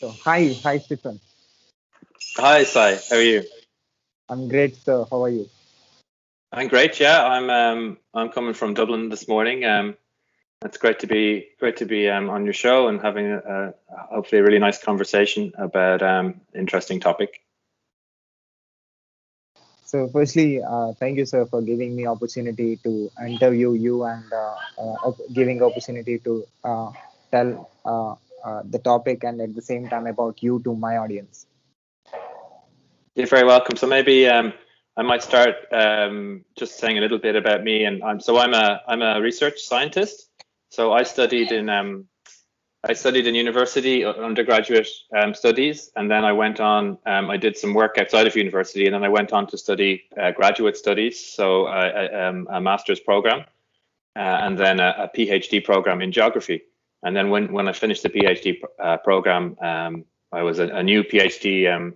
So, hi, Stephen. Hi, Sai. How are you? I'm great, sir. How are you? I'm great. Yeah, I'm coming from Dublin this morning. It's great to be on your show and having hopefully a really nice conversation about interesting topic. So, firstly, thank you, sir, for giving me opportunity to interview you and giving opportunity to tell the topic and at the same time about you to my audience. You're very welcome. So maybe I might start just saying a little bit about me. And I'm a research scientist. So I studied in university, undergraduate studies, and then I went on. I did some work outside of university, and then I went on to study graduate studies, so a master's program, and then a PhD program in geography. And then when I finished the PhD program, I was a new PhD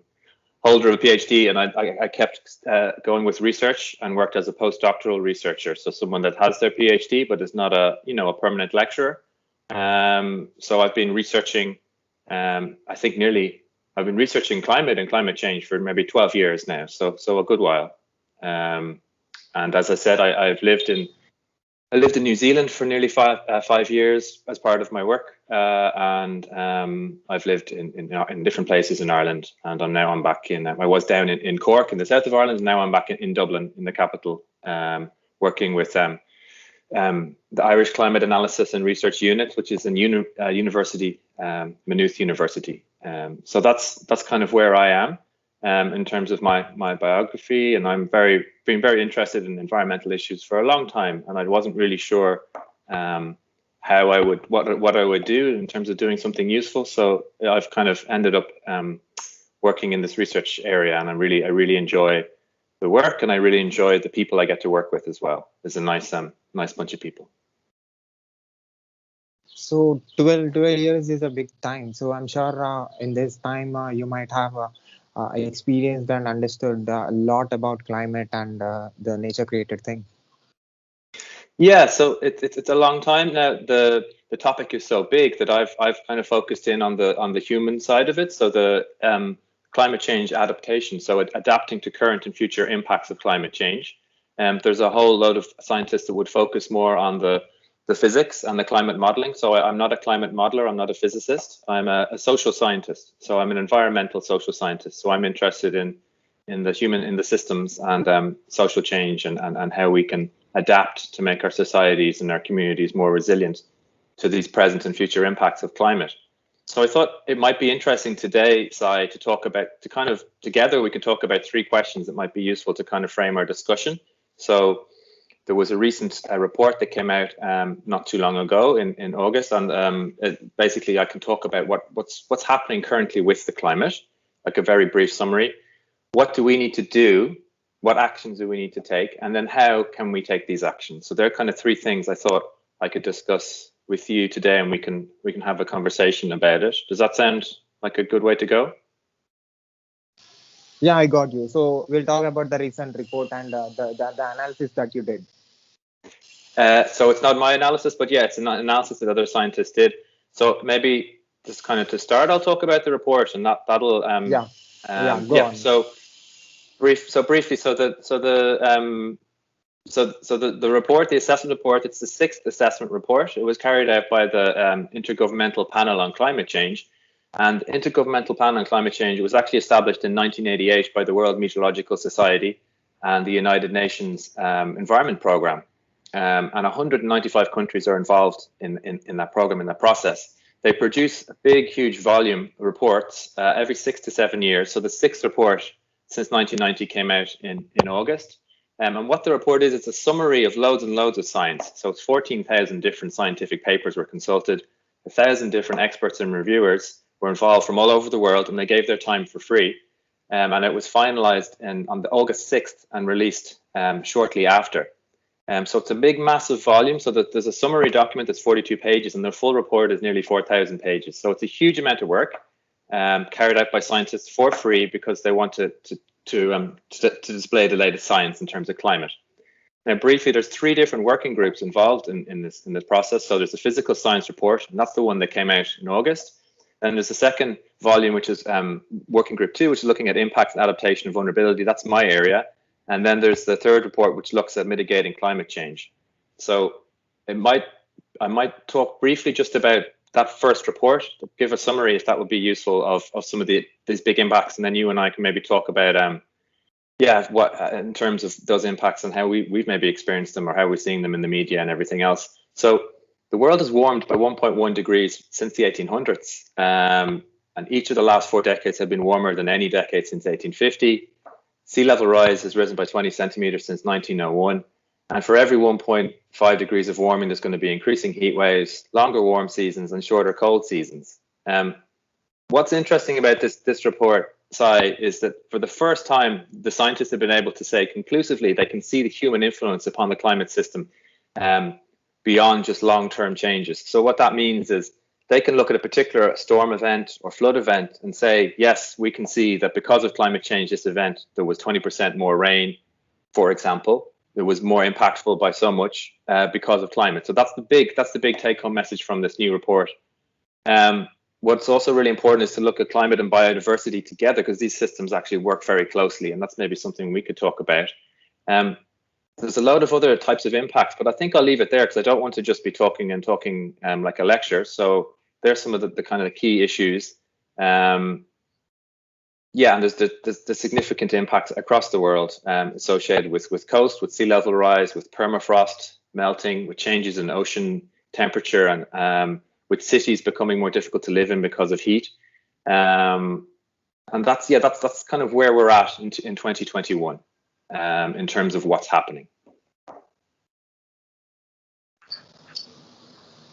holder of a PhD, and I kept going with research and worked as a postdoctoral researcher, so someone that has their PhD but is not a permanent lecturer. So I've been researching, I've been researching climate and climate change for maybe 12 years now, so a good while. And as I said, I lived in New Zealand for nearly 5 years as part of my work, and I've lived in different places in Ireland. And I'm back in. I was down in Cork in the south of Ireland. And now I'm back in Dublin in the capital, working with the Irish Climate Analysis and Research Unit, which is in university, Maynooth University. So that's kind of where I am in terms of my biography, and been very interested in environmental issues for a long time, and I wasn't really sure what I would do in terms of doing something useful. So I've kind of ended up working in this research area, and I really enjoy the work, and I really enjoy the people I get to work with as well. It's a nice bunch of people. So, 12 years is a big time. So, I'm sure in this time you might have experienced and understood a lot about climate and the nature created thing. Yeah, so it's a long time now. The topic is so big that I've kind of focused in on the human side of it. So the climate change adaptation, so adapting to current and future impacts of climate change. There's a whole load of scientists that would focus more on the physics and the climate modeling. So I'm not a climate modeler. I'm not a physicist. I'm a social scientist. So I'm an environmental social scientist. So I'm interested in the systems and social change and how we can adapt to make our societies and our communities more resilient to these present and future impacts of climate. So I thought it might be interesting today, Sai, to kind of together we can talk about three questions that might be useful to kind of frame our discussion. So there was a recent report that came out not too long ago in August, and basically I can talk about what's happening currently with the climate, like a very brief summary. What do we need to do? What actions do we need to take? And then how can we take these actions? So there are kind of three things I thought I could discuss with you today, and we can have a conversation about it. Does that sound like a good way to go? Yeah, I got you. So, we'll talk about the recent report and the analysis that you did. So it's not my analysis, but yeah, it's an analysis that other scientists did. So maybe just kind of to start, I'll talk about the report, and that'll Go on. So briefly, the report, the assessment report, it's the sixth assessment report. It was carried out by the Intergovernmental Panel on Climate Change. And the Intergovernmental Panel on Climate Change was actually established in 1988 by the World Meteorological Society and the United Nations Environment Programme. And 195 countries are involved in that program, in that process. They produce a big, huge volume of reports every 6 to 7 years. So the sixth report since 1990 came out in August. And what the report is, it's a summary of loads and loads of science. So it's 14,000 different scientific papers were consulted, 1,000 different experts and reviewers were involved from all over the world, and they gave their time for free. And it was finalized on the August 6th and released shortly after. So it's a big, massive volume. So that there's a summary document that's 42 pages, and the full report is nearly 4,000 pages. So it's a huge amount of work carried out by scientists for free because they want to display the latest science in terms of climate. Now, briefly, there's three different working groups involved in this process. So there's the physical science report, and that's the one that came out in August. Then there's the second volume, which is working group 2, which is looking at impacts, adaptation, and vulnerability. That's my area. And then there's the third report, which looks at mitigating climate change. So I might talk briefly just about that first report, give a summary if that would be useful of some of these big impacts, and then you and I can maybe talk about what in terms of those impacts and how we've maybe experienced them or how we're seeing them in the media and everything else. So the world has warmed by 1.1 degrees since the 1800s, and each of the last 4 decades have been warmer than any decade since 1850. Sea level rise has risen by 20 centimeters since 1901. And for every 1.5 degrees of warming, there's going to be increasing heat waves, longer warm seasons, and shorter cold seasons. What's interesting about this report, Sai, is that for the first time, the scientists have been able to say conclusively they can see the human influence upon the climate system beyond just long-term changes. So what that means is they can look at a particular storm event or flood event and say, yes, we can see that because of climate change, this event, there was 20% more rain, for example. It was more impactful by so much because of climate. So that's the big take-home message from this new report. What's also really important is to look at climate and biodiversity together, because these systems actually work very closely, and that's maybe something we could talk about. There's a load of other types of impacts, but I think I'll leave it there because I don't want to just be talking like a lecture. So there's some of the kind of the key issues. And there's the significant impacts across the world associated with coast, with sea level rise, with permafrost melting, with changes in ocean temperature, and with cities becoming more difficult to live in because of heat. And that's kind of where we're at in 2021 in terms of what's happening.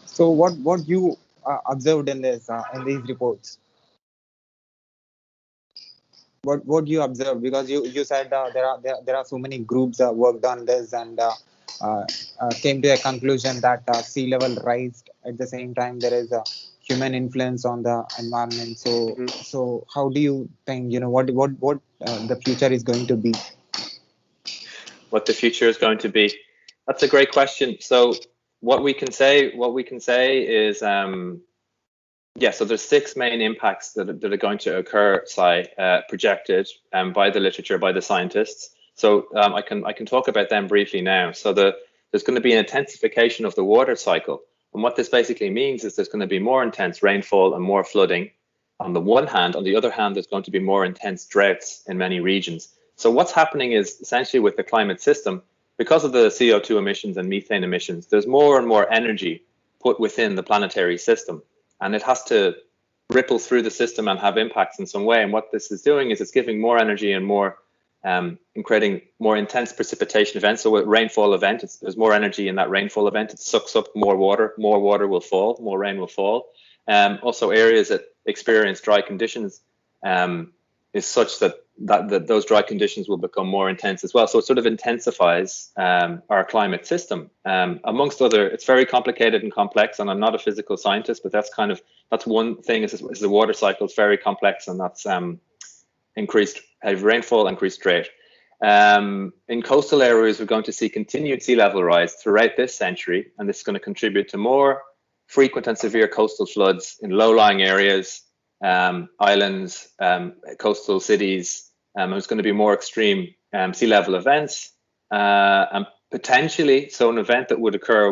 So what you observed in these reports? What you observed, because you said there are so many groups worked on this and came to a conclusion that sea level rise, at the same time there is a human influence on the environment. So how do you think, what the future is going to be? What the future is going to be? That's a great question. So what we can say is so there's 6 main impacts that are going to occur, projected by the literature, by the scientists. So I can talk about them briefly now. So there's going to be an intensification of the water cycle. And what this basically means is there's going to be more intense rainfall and more flooding on the one hand. On the other hand, there's going to be more intense droughts in many regions. So what's happening is essentially with the climate system, because of the CO2 emissions and methane emissions, there's more and more energy put within the planetary system. And it has to ripple through the system and have impacts in some way. And what this is doing is it's giving more energy and more and creating more intense precipitation events. So a rainfall event, there's more energy in that rainfall event. It sucks up more water will fall, more rain will fall. Also areas that experience dry conditions is such that those dry conditions will become more intense as well. So it sort of intensifies our climate system. Amongst other, it's very complicated and complex, and I'm not a physical scientist, but that's one thing is the water cycle is very complex, and that's increased heavy rainfall, increased drought. In coastal areas, we're going to see continued sea level rise throughout this century, and this is going to contribute to more frequent and severe coastal floods in low-lying areas, islands, coastal cities. There's going to be more extreme sea level events, and potentially, so an event that would occur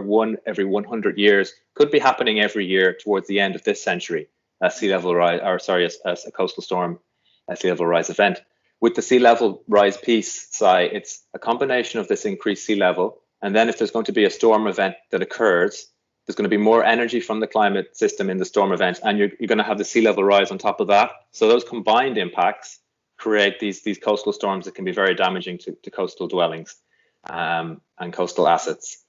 every 100 years could be happening every year towards the end of this century. A sea level rise, a coastal storm, a sea level rise event. With the sea level rise piece, it's a combination of this increased sea level, and then if there's going to be a storm event that occurs, there's going to be more energy from the climate system in the storm event, and you're going to have the sea level rise on top of that. So those combined impacts create these coastal storms that can be very damaging to coastal dwellings and coastal assets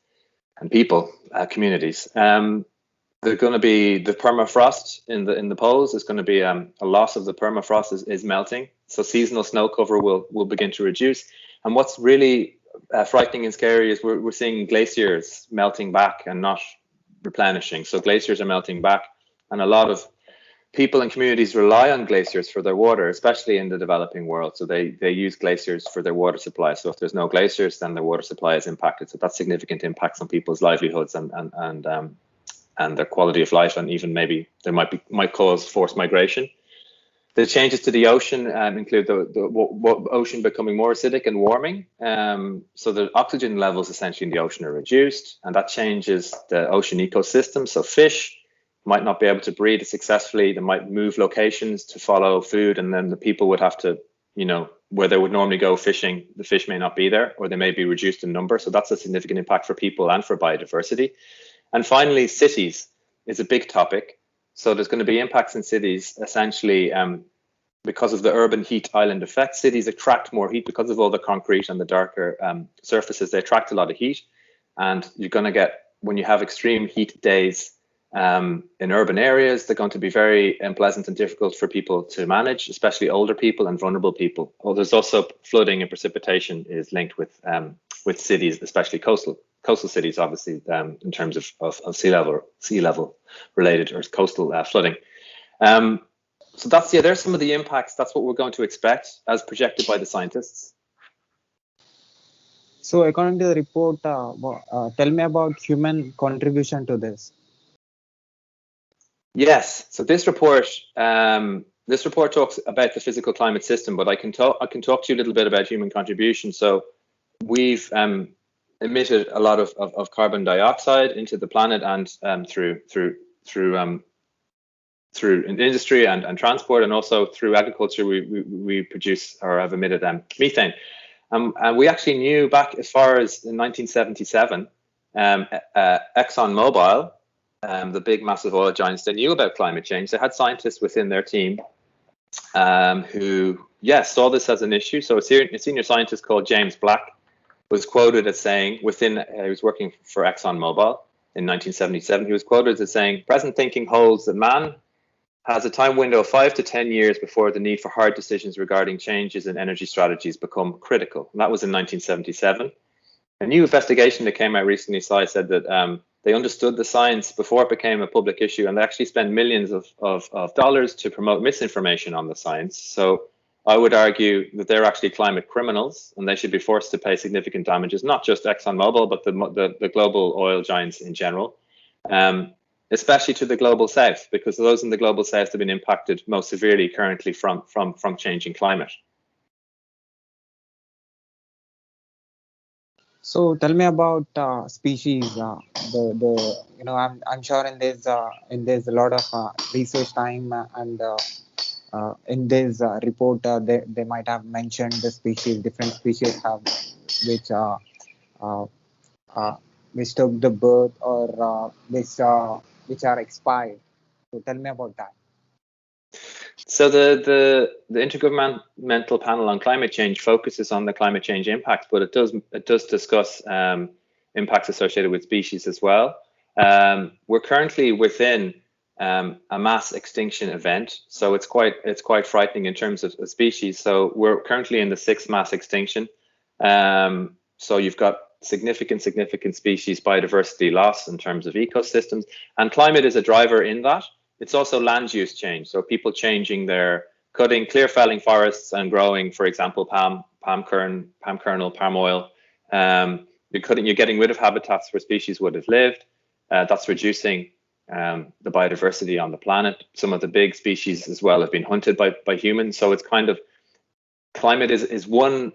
and people, communities. There's going to be the permafrost in the poles. There's going to be a loss of the permafrost is melting. So seasonal snow cover will begin to reduce. And what's really frightening and scary is we're seeing glaciers melting back and not replenishing. So glaciers are melting back, and a lot of people and communities rely on glaciers for their water, especially in the developing world. So they use glaciers for their water supply. So if there's no glaciers, then their water supply is impacted. So that's significant impacts on people's livelihoods and their quality of life, and even maybe there might cause forced migration. The changes to the ocean include the ocean becoming more acidic and warming. So the oxygen levels essentially in the ocean are reduced, and that changes the ocean ecosystem. So fish might not be able to breed successfully. They might move locations to follow food, and then the people would have to, where they would normally go fishing, the fish may not be there, or they may be reduced in number. So that's a significant impact for people and for biodiversity. And finally, cities is a big topic. So there's going to be impacts in cities, essentially, because of the urban heat island effect. Cities attract more heat because of all the concrete and the darker surfaces. They attract a lot of heat, and you're going to get, when you have extreme heat days in urban areas, they're going to be very unpleasant and difficult for people to manage, especially older people and vulnerable people. Well, there's also flooding and precipitation is linked with cities, especially coastal cities, obviously, in terms of sea level related or coastal flooding. So there's some of the impacts. That's what we're going to expect as projected by the scientists. So according to the report, tell me about human contribution to this. Yes. So this report talks about the physical climate system, but I can talk to you a little bit about human contribution. So we've emitted a lot of carbon dioxide into the planet, and through industry and transport, and also through agriculture, we produce or have emitted methane. And we actually knew back as far as in 1977, ExxonMobil, the big massive oil giants, they knew about climate change. They had scientists within their team who, saw this as an issue. So a senior scientist called James Black was quoted as saying, he was working for ExxonMobil in 1977, he was quoted as saying, "Present thinking holds that man has a time window of 5 to 10 years before the need for hard decisions regarding changes in energy strategies become critical." And that was in 1977. A new investigation that came out recently said that they understood the science before it became a public issue, and they actually spent millions of dollars to promote misinformation on the science. So I would argue that they're actually climate criminals, and they should be forced to pay significant damages, not just ExxonMobil, but the global oil giants in general. Especially to the global south, because those in the global south have been impacted most severely currently from changing climate. So tell me about species. I'm sure in there's a lot of research time, and in this report they might have mentioned the different species have which which took the birth, or which are expired. So tell me about that. So the Intergovernmental Panel on Climate Change focuses on the climate change impacts, but it does discuss impacts associated with species as well. We're currently within a mass extinction event, so it's quite frightening in terms of species. So we're currently in the 6th mass extinction. So you've got significant species biodiversity loss in terms of ecosystems, and climate is a driver in that. It's also land use change, so people changing clear felling forests and growing, for example, palm kernel, palm oil. You're getting rid of habitats where species would have lived. That's reducing the biodiversity on the planet. Some of the big species as well have been hunted by humans. So it's kind of, climate is one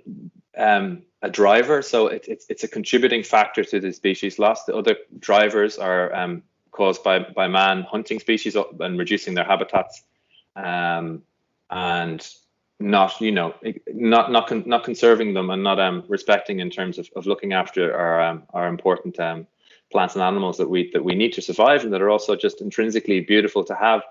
a driver, so it's a contributing factor to the species loss. The other drivers are caused by man hunting species and reducing their habitats, and not conserving them, and not respecting in terms of looking after our important plants and animals that we need to survive, and that are also just intrinsically beautiful to have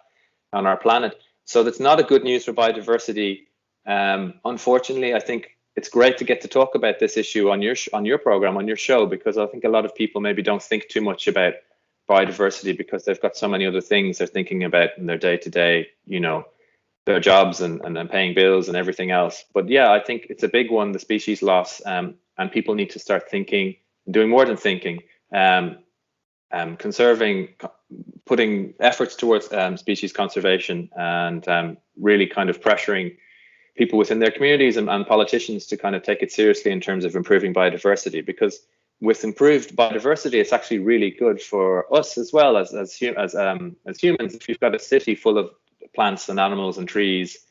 on our planet. So that's not a good news for biodiversity. Unfortunately, I think it's great to get to talk about this issue on your program, on your show, because I think a lot of people maybe don't think too much about biodiversity because they've got so many other things they're thinking about in their day-to-day, their jobs and paying bills and everything else. But yeah, I think it's a big one, the species loss, and people need to start thinking, doing more than thinking, conserving, putting efforts towards species conservation, and really kind of pressuring people within their communities and politicians to kind of take it seriously in terms of improving biodiversity, because with improved biodiversity, it's actually really good for us as well as humans. If you've got a city full of plants and animals and trees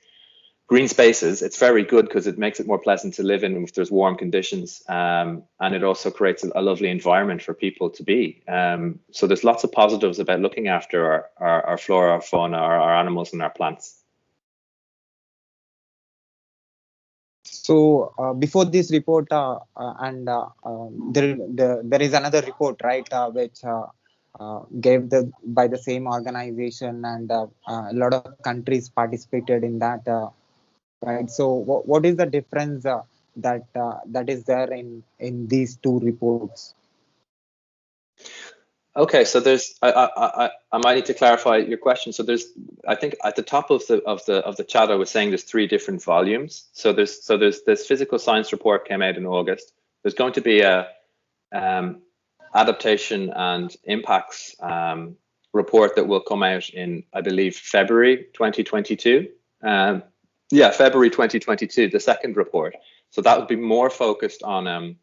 green spaces, it's very good because it makes it more pleasant to live in if there's warm conditions, and it also creates a lovely environment for people to be. So there's lots of positives about looking after our flora, our fauna, our animals and our plants. So before this report, there is another report, right, which gave by the same organization, and a lot of countries participated in that, right? So what is the difference that is there in these two reports? Okay, so there's I might need to clarify your question. So there's, I think at the top of the chat I was saying there's three different volumes. So there's this physical science report came out in August. There's going to be a adaptation and impacts report that will come out in, I believe, February 2022. February 2022, the second report. So that would be more focused on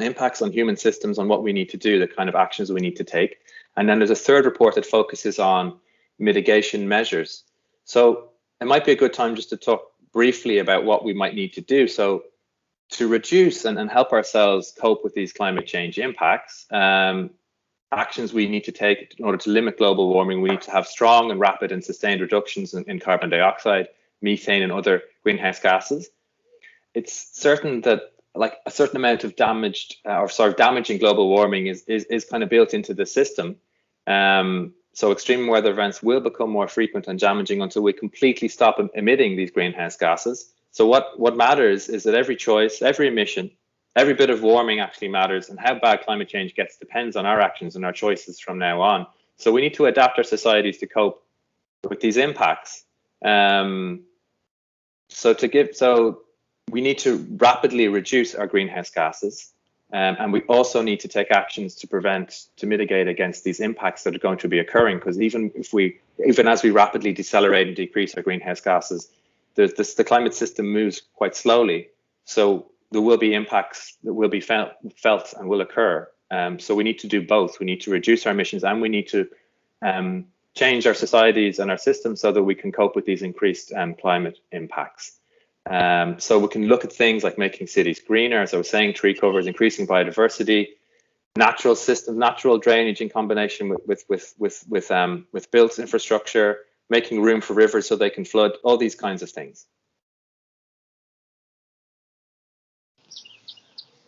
impacts on human systems, on what we need to do, the kind of actions we need to take. And then there's a third report that focuses on mitigation measures. So it might be a good time just to talk briefly about what we might need to do. So to reduce and help ourselves cope with these climate change impacts, actions we need to take in order to limit global warming, we need to have strong and rapid and sustained reductions in carbon dioxide, methane and other greenhouse gases. It's certain that like a certain amount of damaging global warming is kind of built into the system. So extreme weather events will become more frequent and damaging until we completely stop emitting these greenhouse gases. So what matters is that every choice, every emission, every bit of warming actually matters, and how bad climate change gets depends on our actions and our choices from now on. So we need to adapt our societies to cope with these impacts. So we need to rapidly reduce our greenhouse gases, and we also need to take actions to mitigate against these impacts that are going to be occurring. Because even as we rapidly decelerate and decrease our greenhouse gases, the climate system moves quite slowly. So there will be impacts that will be felt and will occur. So we need to do both. We need to reduce our emissions, and we need to change our societies and our systems so that we can cope with these increased climate impacts. So we can look at things like making cities greener, as I was saying, tree covers, increasing biodiversity, natural systems, natural drainage in combination with built infrastructure, making room for rivers so they can flood, all these kinds of things.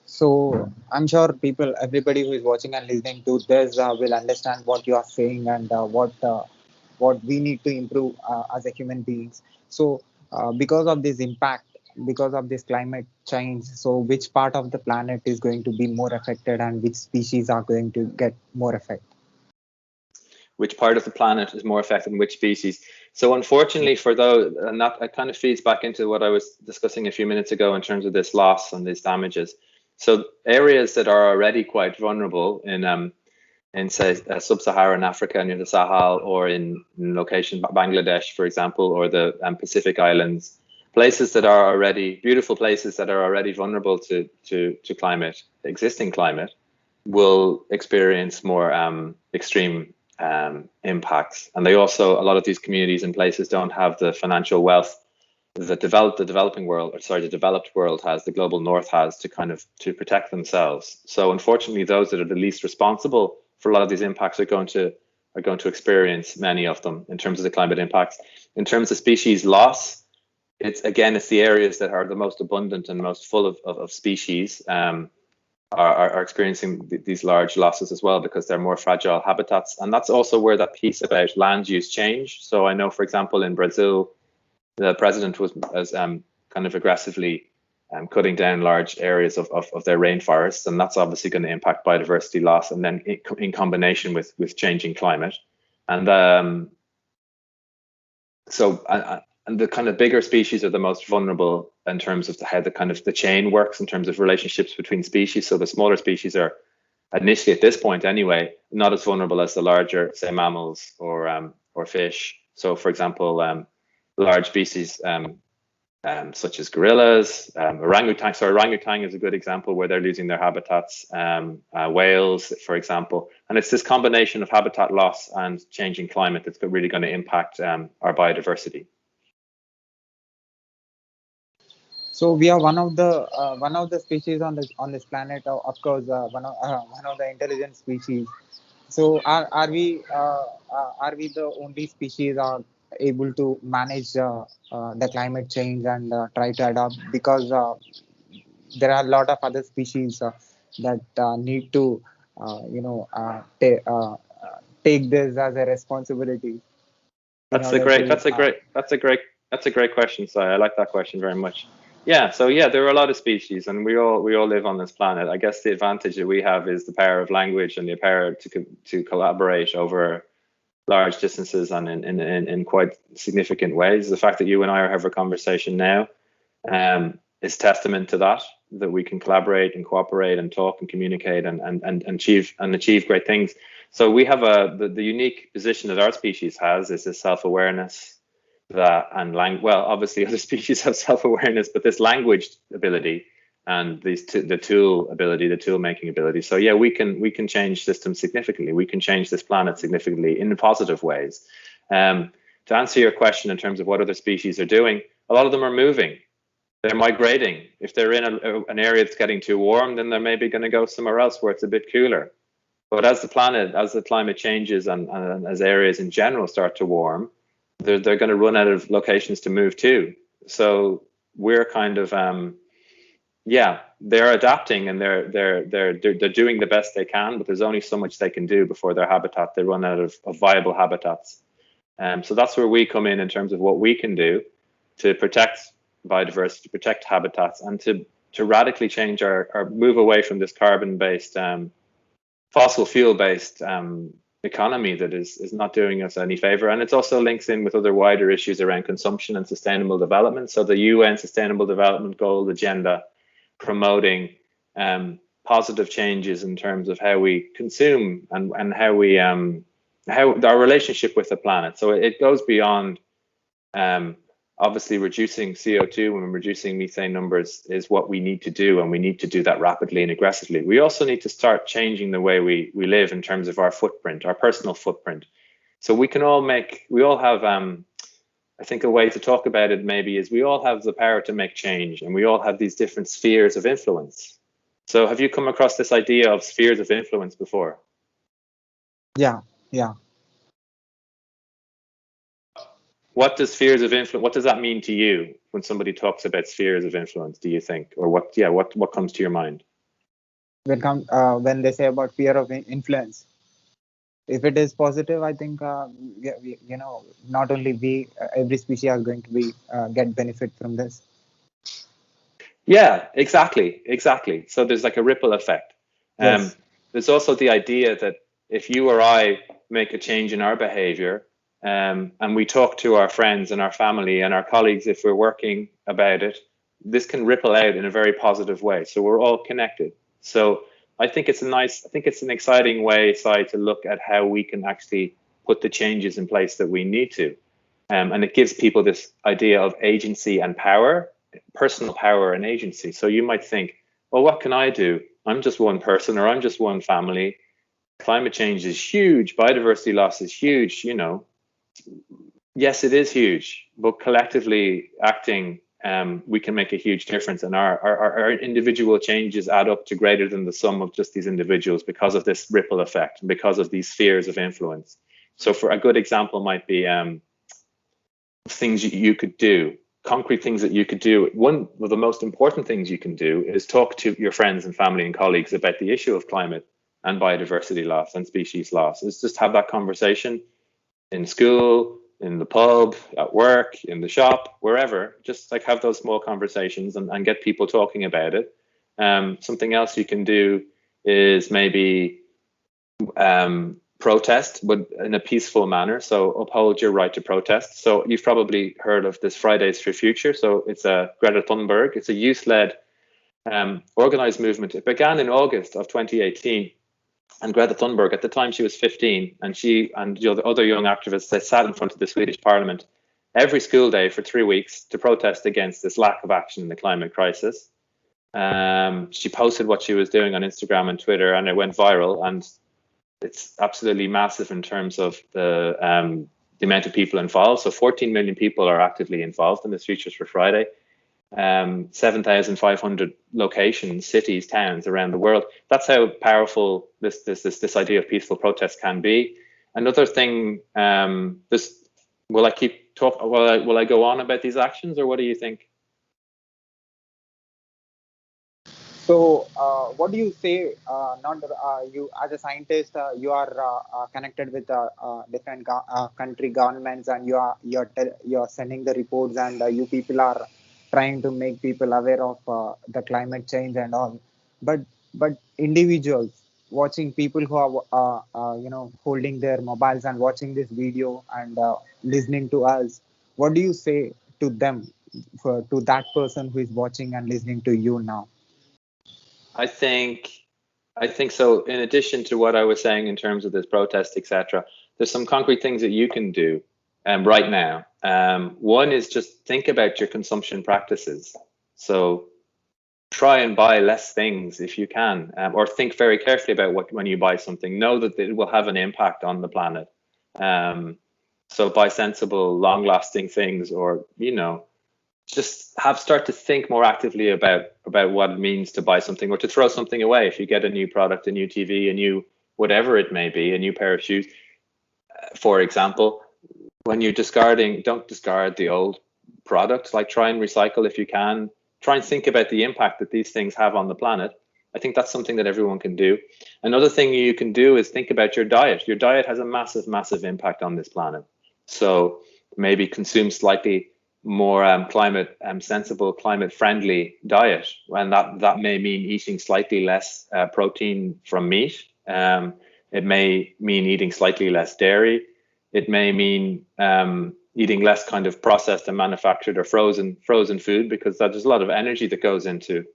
So I'm sure everybody who is watching and listening to this will understand what you are saying, and what we need to improve as a human beings. So because of this impact, because of this climate change, so which part of the planet is going to be more affected, and which species are going to get more affected? Which part of the planet is more affected and which species? So unfortunately for those, and that kind of feeds back into what I was discussing a few minutes ago in terms of this loss and these damages. So areas that are already quite vulnerable in say sub-Saharan Africa near the Sahel, or in location Bangladesh, for example, or the Pacific Islands, places that are already beautiful places that are already vulnerable to climate, existing climate, will experience more extreme impacts. And they also, a lot of these communities and places don't have the financial wealth that the developed world has, the global north has, to protect themselves. So unfortunately, those that are the least responsible for a lot of these impacts are going to experience many of them in terms of the climate impacts. In terms of species loss, it's the areas that are the most abundant and most full of species are experiencing these large losses as well, because they're more fragile habitats. And that's also where that piece about land use change. So I know, for example, in Brazil, the president was kind of aggressively cutting down large areas of their rainforests, and that's obviously going to impact biodiversity loss, and then in combination with changing climate. And and the kind of bigger species are the most vulnerable in terms of how the chain works in terms of relationships between species. So the smaller species are initially, at this point anyway, not as vulnerable as the larger, say, mammals or fish. So for example, large species such as gorillas, orangutan. So orangutan is a good example where they're losing their habitats. Whales, for example, and it's this combination of habitat loss and changing climate that's really going to impact our biodiversity. So we are one of the species on this planet. Of course, one of the intelligent species. So are we the only species are able to manage the climate change and try to adapt? Because there are a lot of other species that need to take this as a responsibility in That's a order great, to that's a great, that's a great, that's a great question, Si. I like that question very much. Yeah, so yeah, there are a lot of species, and we all live on this planet. I guess the advantage that we have is the power of language and the power to collaborate over large distances and in quite significant ways. The fact that you and I are having a conversation now is testament to that we can collaborate and cooperate and talk and communicate and achieve great things. So we have the unique position that our species has is this self-awareness that and well, obviously other species have self-awareness, but this language ability and the tool ability, the tool making ability. So yeah, we can change systems significantly. We can change this planet significantly in positive ways. To answer your question in terms of what other species are doing, a lot of them are moving. They're migrating. If they're in an area that's getting too warm, then they're maybe going to go somewhere else where it's a bit cooler. But as the climate changes and as areas in general start to warm, they're going to run out of locations to move to. So we're kind of yeah, they're adapting and they're doing the best they can, but there's only so much they can do before their habitat they run out of viable habitats. So that's where we come in terms of what we can do to protect biodiversity, to protect habitats, and to radically change or move away from this carbon-based, fossil fuel-based economy that is not doing us any favor. And it also links in with other wider issues around consumption and sustainable development. So the UN Sustainable Development Goal agenda promoting positive changes in terms of how we consume and how we how our relationship with the planet. So it goes beyond obviously reducing CO2 and reducing methane numbers is what we need to do, and we need to do that rapidly and aggressively. We also need to start changing the way we live in terms of our footprint, our personal footprint. So we all have I think a way to talk about it maybe is we all have the power to make change, and we all have these different spheres of influence. So have you come across this idea of spheres of influence before? yeah yeah. What does spheres of influence, what does that mean to you when somebody talks about spheres of influence, do you think? Or what comes to your mind? When they say about fear of influence, if it is positive, I think not only we every species are going to be get benefit from this. Yeah, exactly. So there's like a ripple effect. Yes. There's also the idea that if you or I make a change in our behavior, and we talk to our friends and our family and our colleagues, if we're working about it, this can ripple out in a very positive way. So we're all connected. So I think it's an exciting way, Si, to look at how we can actually put the changes in place that we need to. And it gives people this idea of agency and power, personal power and agency. So you might think, well, what can I do? I'm just one person, or I'm just one family. Climate change is huge. Biodiversity loss is huge. Yes, it is huge, but collectively acting, we can make a huge difference, and our individual changes add up to greater than the sum of just these individuals because of this ripple effect, because of these spheres of influence. So for a good example might be things you could do, concrete things that you could do. One of the most important things you can do is talk to your friends and family and colleagues about the issue of climate and biodiversity loss and species loss. Is just have that conversation in school, in the pub, at work, in the shop, wherever. Just like have those small conversations and get people talking about it. Something else you can do is maybe protest, but in a peaceful manner. So uphold your right to protest. So you've probably heard of this Fridays for Future. So it's a Greta Thunberg. It's a youth-led organized movement. It began in August of 2018. And Greta Thunberg, at the time she was 15, and she and the other young activists, they sat in front of the Swedish Parliament every school day for 3 weeks to protest against this lack of action in the climate crisis. She posted what she was doing on Instagram and Twitter, and it went viral. And it's absolutely massive in terms of the amount of people involved. So 14 million people are actively involved in this Futures for Friday. 7,500 locations, cities, towns around the world. That's how powerful this idea of peaceful protest can be. Another thing, will I keep talk? Will I go on about these actions, or what do you think? So, what do you say? Not you as a scientist, you are connected with different country governments, and you're sending the reports, and you people are trying to make people aware of the climate change and all. But individuals watching, people who are holding their mobiles and watching this video and listening to us, what do you say to them, to that person who is watching and listening to you now? I think I think so. In addition to what I was saying in terms of this protest, etc., there's some concrete things that you can do right now. One is just think about your consumption practices. So try and buy less things if you can, or think very carefully about what when you buy something. Know that it will have an impact on the planet. Um, so buy sensible, long-lasting things, or just start to think more actively about what it means to buy something or to throw something away. If you get a new product, a new TV, a new whatever it may be, a new pair of shoes, for example, when you're discarding, don't discard the old product. Like, try and recycle if you can. Try and think about the impact that these things have on the planet. I think that's something that everyone can do. Another thing you can do is think about your diet. Your diet has a massive impact on this planet. So maybe consume slightly more climate sensible, climate friendly diet, and that may mean eating slightly less protein from meat. It may mean eating slightly less dairy. It may mean eating less kind of processed and manufactured or frozen food, because there's a lot of energy that goes into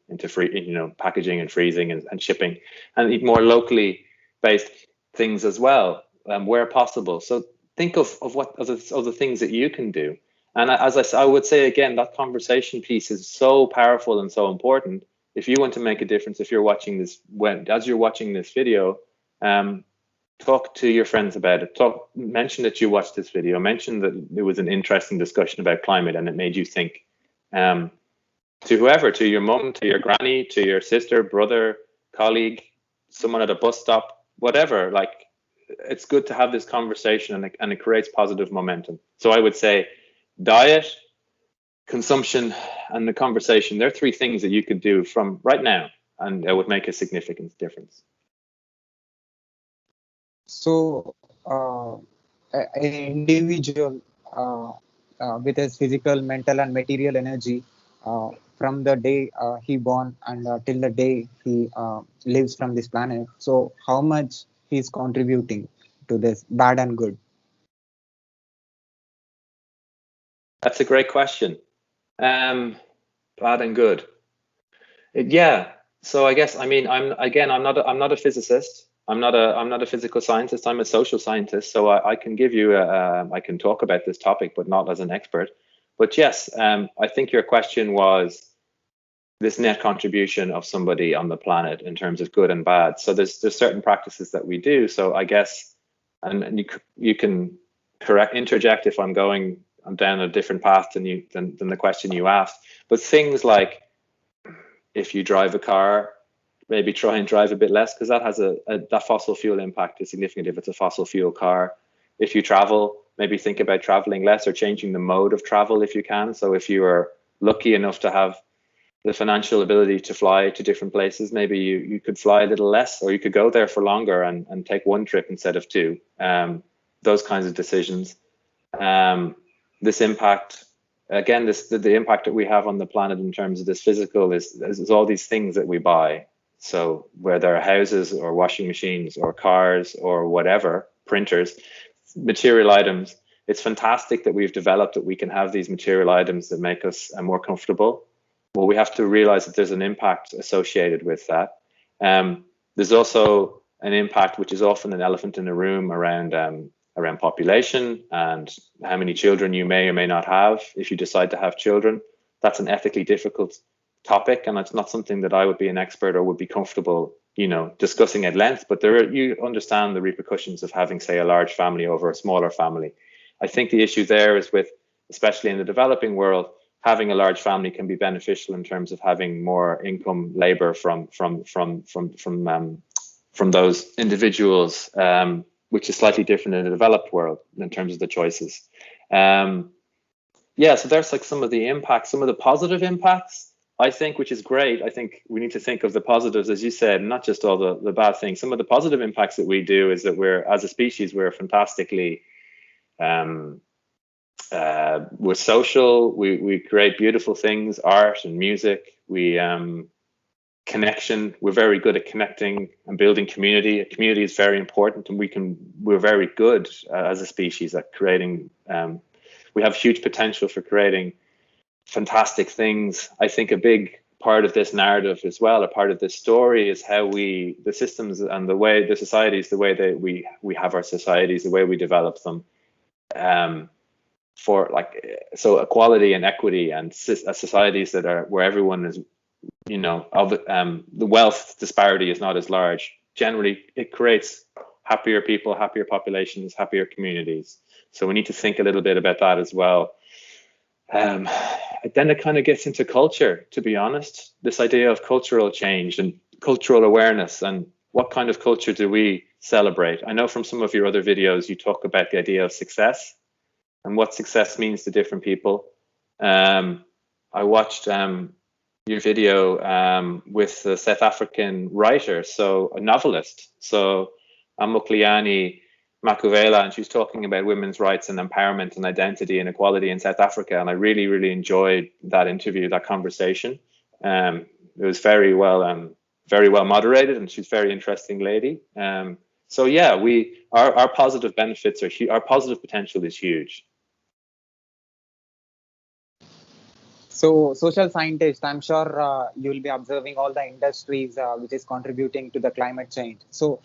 packaging and freezing and shipping, and eat more locally based things as well, where possible. So think of what other things that you can do. And as I would say again, that conversation piece is so powerful and so important. If you want to make a difference, if you're watching this, as you're watching this video, talk to your friends about it. Mention that you watched this video. Mention that it was an interesting discussion about climate and it made you think. To whoever, to your mum, to your granny, to your sister, brother, colleague, someone at a bus stop, whatever. Like, it's good to have this conversation, and it creates positive momentum. So I would say diet, consumption, and the conversation. They're three things that you could do from right now, and it would make a significant difference. So, an individual with his physical, mental, and material energy, from the day he born and till the day he lives from this planet. So, how much he's contributing to this, bad and good? That's a great question. Bad and good. Yeah. So I guess, I mean, I'm not a physicist. I'm not a physical scientist. I'm a social scientist. So I can give you I can talk about this topic, but not as an expert. But yes, I think your question was this net contribution of somebody on the planet in terms of good and bad. So there's certain practices that we do. So I guess, and you can interject if I'm down a different path than the question you asked. But things like, if you drive a car, maybe try and drive a bit less, because that has that fossil fuel impact is significant if it's a fossil fuel car. If you travel, maybe think about traveling less or changing the mode of travel if you can. So if you are lucky enough to have the financial ability to fly to different places, maybe you could fly a little less, or you could go there for longer and take one trip instead of two. Those kinds of decisions. This impact, again, the impact that we have on the planet in terms of this physical is all these things that we buy. So whether houses or washing machines or cars or whatever, printers, material items, it's fantastic that we've developed that we can have these material items that make us more comfortable. Well, we have to realize that there's an impact associated with that. There's also an impact, which is often an elephant in the room, around population and how many children you may or may not have if you decide to have children. That's an ethically difficult topic, and it's not something that I would be an expert or would be comfortable, discussing at length. But you understand the repercussions of having, say, a large family over a smaller family. I think the issue there is with, especially in the developing world, having a large family can be beneficial in terms of having more income labor from those individuals, which is slightly different in the developed world in terms of the choices. Yeah, so there's like some of the impacts, some of the positive impacts, I think, which is great. I think we need to think of the positives, as you said, not just all the bad things. Some of the positive impacts that we do is that we're, as a species, we're fantastically, we're social. We create beautiful things, art and music. We connection. We're very good at connecting and building community. A community is very important, and we're very good as a species at creating. We have huge potential for creating fantastic things. I think a big part of this narrative as well, a part of this story, is how the systems and the way the societies, the way that we have our societies, the way we develop them, for like, so equality and equity and societies that are where everyone is, you know, the wealth disparity is not as large. Generally, it creates happier people, happier populations, happier communities. So we need to think a little bit about that as well. Then it kind of gets into culture, to be honest, this idea of cultural change and cultural awareness, and what kind of culture do we celebrate? I know from some of your other videos, you talk about the idea of success and what success means to different people. I watched your video with a South African writer, so a novelist, so Amukliani Makuvela, and she's talking about women's rights and empowerment and identity and equality in South Africa. And I really, really enjoyed that interview, that conversation. It was very well moderated, and she's a very interesting lady. So yeah, our positive benefits are huge. Our positive potential is huge. So, social scientist, I'm sure you will be observing all the industries which is contributing to the climate change. So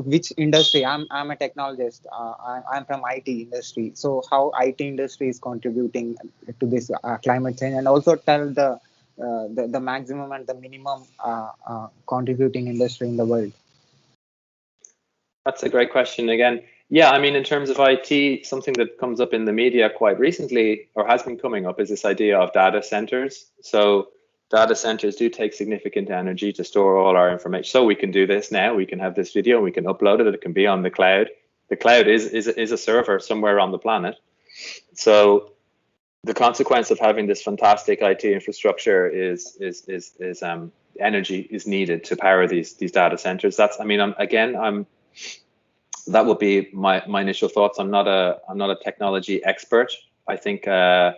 which industry? I'm a technologist. I'm from IT industry. So how IT industry is contributing to this climate change, and also tell the maximum and the minimum contributing industry in the world. That's a great question again. Yeah, I mean, in terms of IT, something that comes up in the media quite recently, or has been coming up, is this idea of data centers. So data centers do take significant energy to store all our information. So we can do this now. We can have this video, we can upload it. It can be on the cloud. The cloud is a server somewhere on the planet. So the consequence of having this fantastic IT infrastructure is energy is needed to power these data centers. That's, I mean, that would be my initial thoughts. I'm not a technology expert. I think there's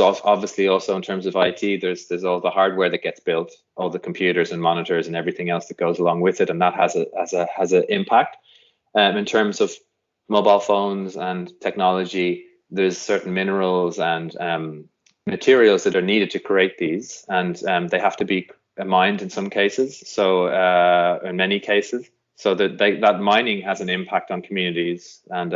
obviously also, in terms of IT, there's all the hardware that gets built, all the computers and monitors and everything else that goes along with it, and that has an impact. In terms of mobile phones and technology, there's certain minerals and materials that are needed to create these, and they have to be mined in some cases. So in many cases. So that mining has an impact on communities, and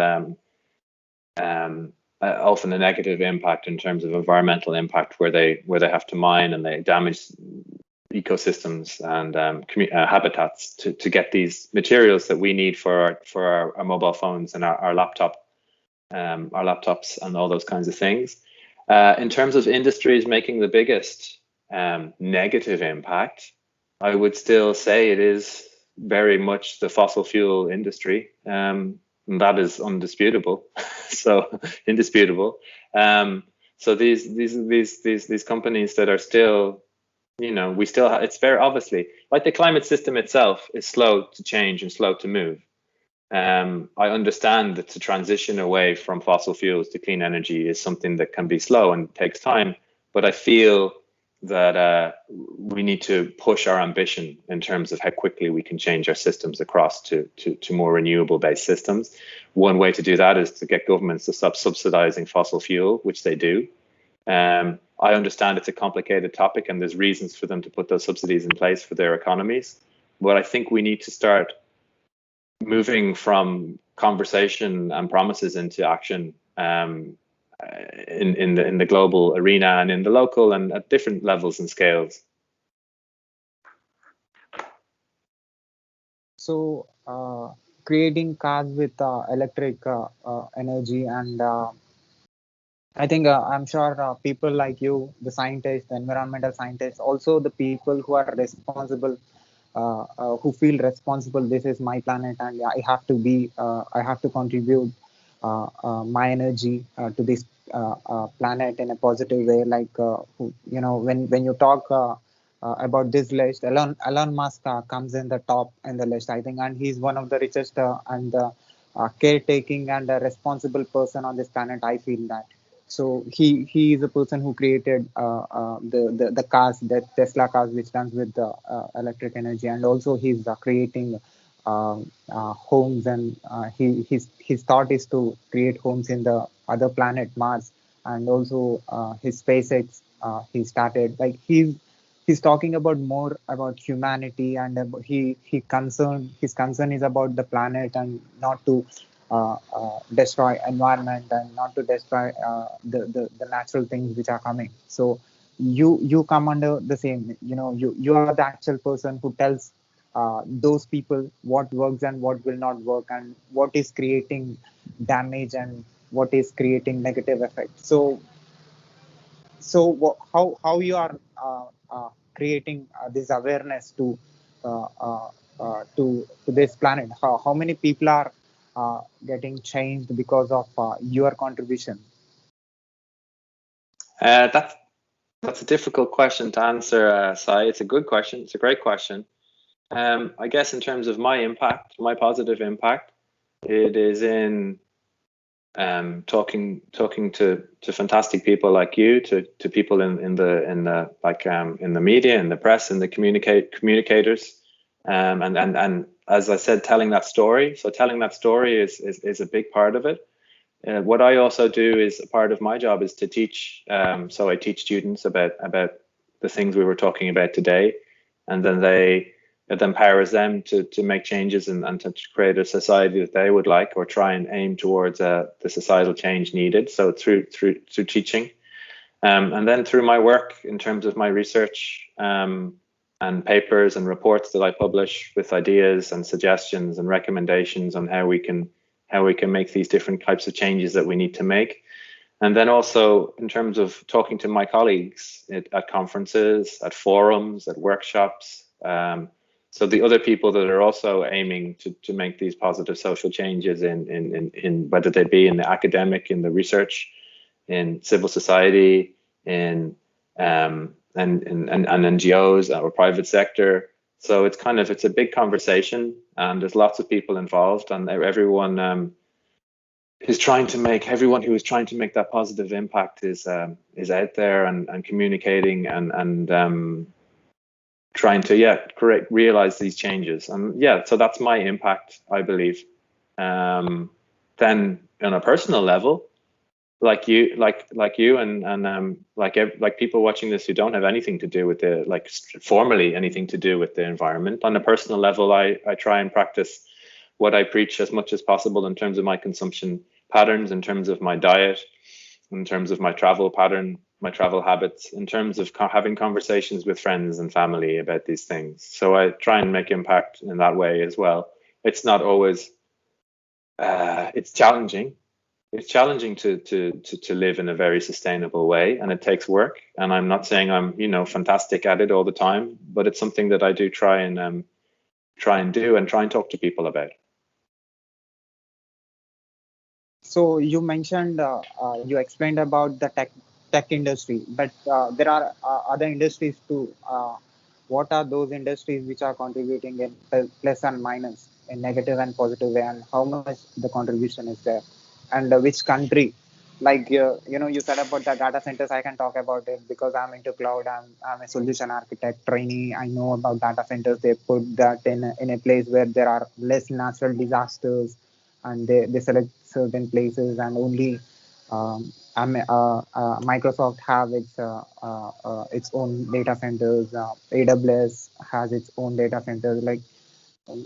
often a negative impact in terms of environmental impact, where they have to mine and they damage ecosystems and habitats to get these materials that we need for our mobile phones and our laptops and all those kinds of things. In terms of industries making the biggest negative impact, I would still say it is very much the fossil fuel industry. And that is undisputable. So indisputable. So these companies that are still, you know, it's very obviously, like, the climate system itself is slow to change and slow to move. I understand that to transition away from fossil fuels to clean energy is something that can be slow and takes time, but I feel that we need to push our ambition in terms of how quickly we can change our systems across to more renewable based systems. One way to do that is to get governments to stop subsidizing fossil fuel, which they do. I understand it's a complicated topic and there's reasons for them to put those subsidies in place for their economies, but I think we need to start moving from conversation and promises into action, in the global arena and in the local and at different levels and scales. So creating cars with electric energy and I think I'm sure people like you, the scientists, the environmental scientists, also the people who are responsible, who feel responsible. This is my planet, and I have to contribute my energy to this planet in a positive way. Like when you talk about this list, Elon Musk comes in the top in the list, I think, and he's one of the richest and caretaking and responsible person on this planet. I feel that. So he is a person who created the cars, the Tesla cars, which runs with the electric energy, and also he's creating homes, and his thought is to create homes in the other planet Mars, and also his SpaceX he started. Like he's talking about more about humanity, and his concern is about the planet, and not to destroy environment, and not to destroy the natural things which are coming. So you come under the same, you are the actual person who tells those people what works and what will not work, and what is creating damage and what is creating negative effect. How you are creating this awareness uh, uh, to this planet? How many people are getting changed because of your contribution? That's a difficult question to answer, Sai. It's a good question. It's a great question. I guess in terms of my impact, my positive impact, it is in talking to fantastic people like you, to people in the like in the media, in the press, in the communicators, and as I said, telling that story. So telling that story is a big part of it. What I also do is a part of my job is to teach. So I teach students about the things we were talking about today, and then it empowers them to make changes and to create a society that they would like, or try and aim towards the societal change needed. So through teaching, and then through my work in terms of my research, and papers and reports that I publish with ideas and suggestions and recommendations on how we can make these different types of changes that we need to make. And then also in terms of talking to my colleagues at conferences, at forums, at workshops. So the other people that are also aiming to make these positive social changes in whether they be in the academic, in the research, in civil society, in and NGOs or private sector. So it's a big conversation, and there's lots of people involved, and everyone who is trying to make that positive impact is out there and communicating and trying to realize these changes. And so that's my impact, I believe. Then on a personal level, like you and people watching this who don't have anything to do with formally anything to do with the environment, on a personal level, I try and practice what I preach as much as possible in terms of my consumption patterns, in terms of my diet, in terms of my travel pattern, my travel habits, in terms of having conversations with friends and family about these things. So I try and make impact in that way as well. It's not always it's challenging. It's challenging to live in a very sustainable way, and it takes work. And I'm not saying I'm fantastic at it all the time, but it's something that I do try and talk to people about. So you mentioned, you explained about the tech industry, but there are other industries too. What are those industries which are contributing in plus and minus, in negative and positive way, and how much the contribution is there, and which country? Like you said about the data centers. I can talk about it because I'm into cloud. I'm a solution architect trainee. I know about data centers. They put that in a place where there are less natural disasters, and they select certain places, and only Microsoft have its own data centers. AWS has its own data centers. Like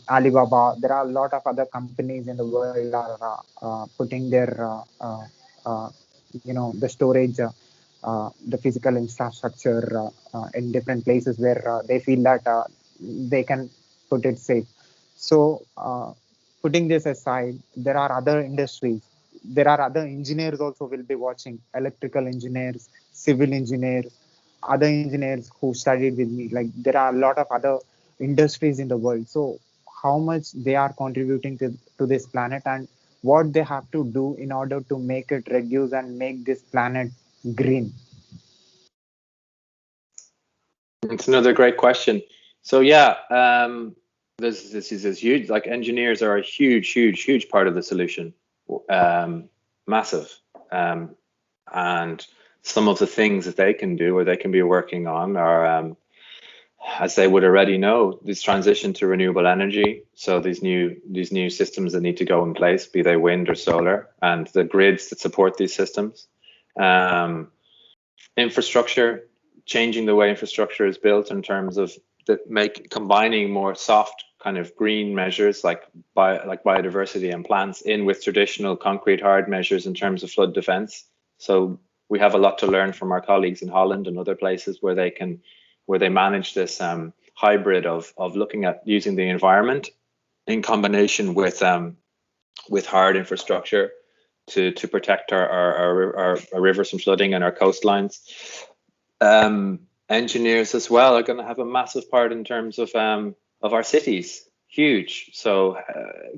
Alibaba, there are a lot of other companies in the world are putting their the storage, the physical infrastructure in different places where they feel that they can put it safe. So putting this aside, there are other industries. there are other engineers also will be watching, electrical engineers, civil engineers, other engineers who studied with me. Like there are a lot of other industries in the world. So how much they are contributing to this planet, and what they have to do in order to make it reduce and make this planet green. It's another great question. So yeah, this is huge. Like engineers are a huge part of the solution, massive. And some of the things that they can do or they can be working on are, as they would already know, this transition to renewable energy. So these new systems that need to go in place, be they wind or solar, and the grids that support these systems. Infrastructure, changing the way infrastructure is built in terms of combining more soft kind of green measures like biodiversity and plants in with traditional concrete hard measures in terms of flood defense. So we have a lot to learn from our colleagues in Holland and other places where they manage this hybrid of looking at using the environment in combination with hard infrastructure to protect our rivers from flooding and our coastlines. Engineers as well are going to have a massive part in terms of our cities, huge. So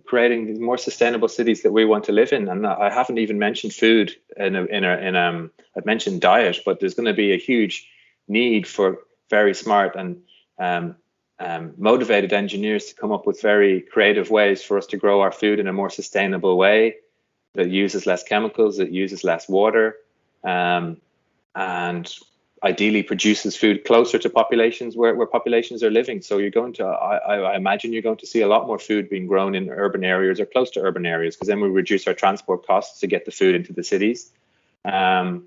creating these more sustainable cities that we want to live in. And I haven't even mentioned food I've mentioned diet, but there's going to be a huge need for very smart and motivated engineers to come up with very creative ways for us to grow our food in a more sustainable way that uses less chemicals, that uses less water, and ideally produces food closer to populations where populations are living. So you're going to, I imagine you're going to see a lot more food being grown in urban areas or close to urban areas, because then we reduce our transport costs to get the food into the cities. And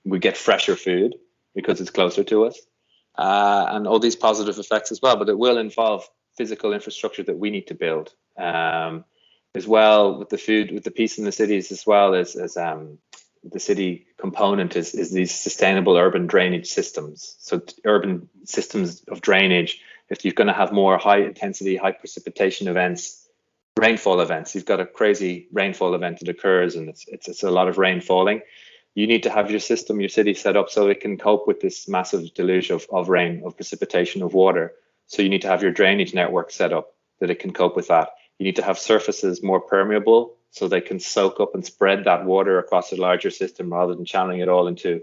we get fresher food because it's closer to us. And all these positive effects as well, but it will involve physical infrastructure that we need to build. As well with the food, with the piece in the cities, as well as the city component is these sustainable urban drainage systems. So urban systems of drainage, if you're going to have more high intensity, high precipitation events, rainfall events, you've got a crazy rainfall event that occurs and it's a lot of rain falling. You need to have your system, your city set up so it can cope with this massive deluge of rain, of precipitation, of water. So you need to have your drainage network set up that it can cope with that. You need to have surfaces more permeable so they can soak up and spread that water across a larger system rather than channeling it all into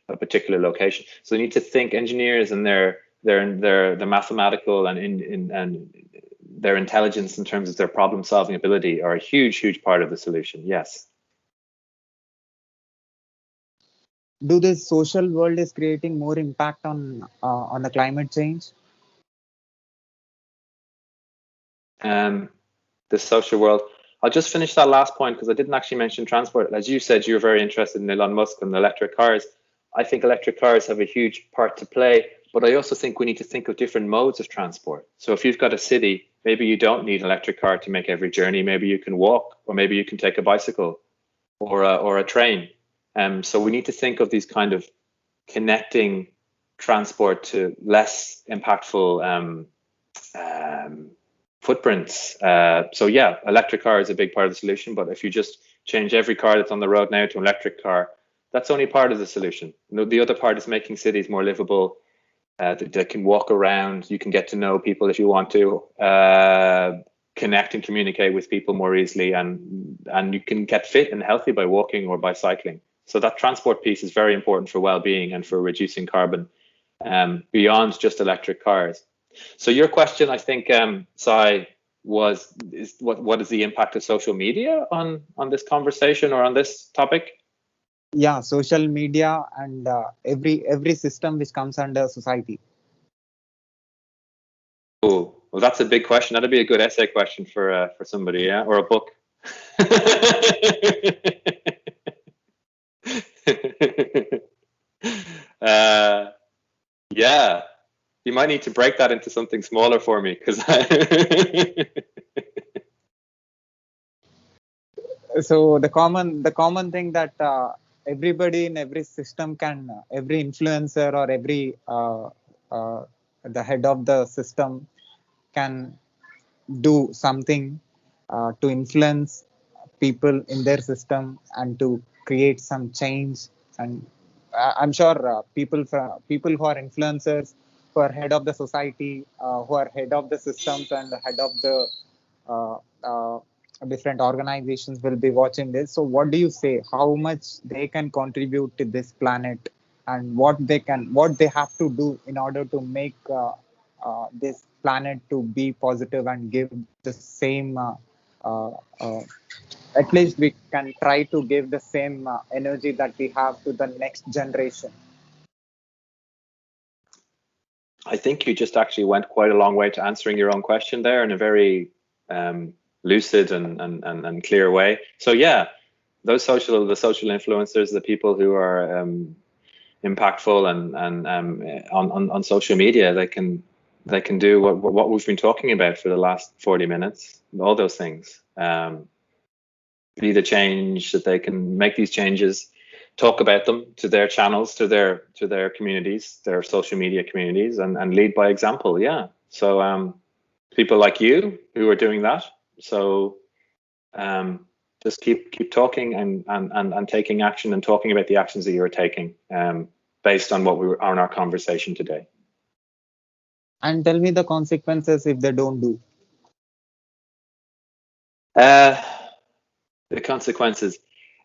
a particular location. So you need to think, engineers and their mathematical and their intelligence in terms of their problem solving ability are a huge part of the solution. Yes. Do this social world is creating more impact on the climate change? The social world. I'll just finish that last point because I didn't actually mention transport. As you said, you're very interested in Elon Musk and electric cars. I think electric cars have a huge part to play, but I also think we need to think of different modes of transport. So if you've got a city, maybe you don't need an electric car to make every journey. Maybe you can walk, or maybe you can take a bicycle or a train. So we need to think of these kind of connecting transport to less impactful footprints. So yeah, electric car is a big part of the solution, but if you just change every car that's on the road now to an electric car, that's only part of the solution. The other part is making cities more livable, that can walk around, you can get to know people if you want to, connect and communicate with people more easily, and you can get fit and healthy by walking or by cycling. So that transport piece is very important for well-being and for reducing carbon beyond just electric cars. So your question, I think, Sai, what is the impact of social media on this conversation or on this topic? Yeah, social media and every system which comes under society. Oh, well, that's a big question. That'd be a good essay question for somebody, yeah, or a book. Yeah, you might need to break that into something smaller for me, because So the common thing that everybody in every system can, every influencer or every the head of the system can do something to influence people in their system and to create some change. And I'm sure people who are influencers, who are head of the society, who are head of the systems and head of the uh, uh, different organizations will be watching this. So what do you say? How much they can contribute to this planet, and what they have to do in order to make this planet to be positive and give the same uh, uh, at least we can try to give the same energy that we have to the next generation. I think you just actually went quite a long way to answering your own question there in a very lucid and clear way. So yeah, the social influencers, the people who are impactful and on social media, they can do what we've been talking about for the last 40 minutes, all those things. Be the change that they can make these changes, talk about them to their channels, to their communities, their social media communities, and lead by example. Yeah. So people like you who are doing that. So just keep talking and taking action and talking about the actions that you're taking based on what we were on our conversation today. And tell me the consequences if they don't do. Uh, the consequences.